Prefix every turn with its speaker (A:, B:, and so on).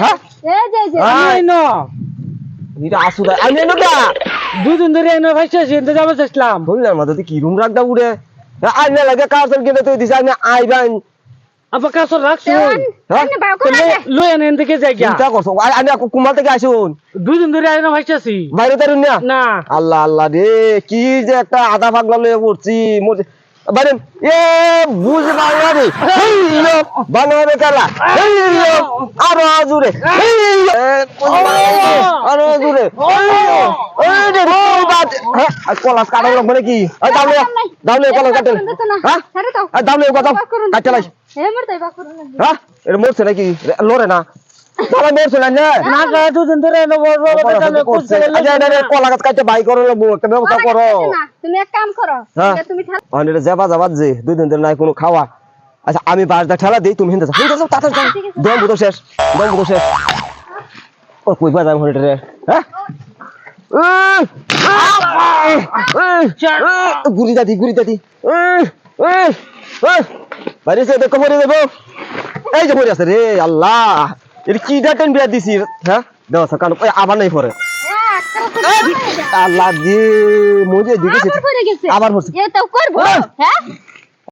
A: হ্যাঁ
B: আমি ন
A: এটা আসুদা আমি নটা
B: দুদিন ধরে এনে ভাইছে সেনতে যাবে চাইছিলাম
A: বললাম মাথা কি রুম রাখদা উড়ে আইনা লাগে কারসল গেলে তুই দিছ আমি আইবান
B: আবার কাছে রাখছি
A: হ্যাঁ
B: লই এনে থেকে যাই গিয়া
A: চিন্তা করছো আমি কুমাল থেকে আসুন
B: দুদিন ধরে এনে ভাইছি
A: বাইরে তারুন না
B: না
A: আল্লাহ আল্লাহ রে কি যে একটা আধা পাগলা লয়ে পড়ছি বাইরে এ বুঝ বাংলা রে বাংলা কালা আরো জুড়ে আরো জুড়ে কলাস কাটা লোক মানে কি দাউলে কলাস কাটেন হ্যাঁ দাউলে কথা কাটতে লাই হ্যাঁ এটা মরছে নাকি লড়ে না তাহলে মরছে না
B: না না দুদিন ধরে এনে
A: কলা গাছ কাটতে বাই করো একটা ব্যবস্থা করো
C: তুমি এক কাম করো তুমি
A: এটা যাবা যাবা যে দুই দিন ধরে নাই কোনো খাওয়া আচ্ছা আমি বাসটা ঠেলা দিই তুমি হিন্দা যাও তাড়াতাড়ি যাও দম বুতো শেষ ও কইবা যাম হলে রে হ্যাঁ গুড়ি দাদি বাইরে সে দেখো মরে দেবো এই যে মরে আছে রে আল্লাহ এটা কি ডাটেন বিয়া দিছি হ্যাঁ দাও সকাল আবার নাই পরে আল্লাহ দিয়ে মরে দিকে
C: আবার পড়ে গেছে
A: আবার পড়ছে
C: এ তো করব হ্যাঁ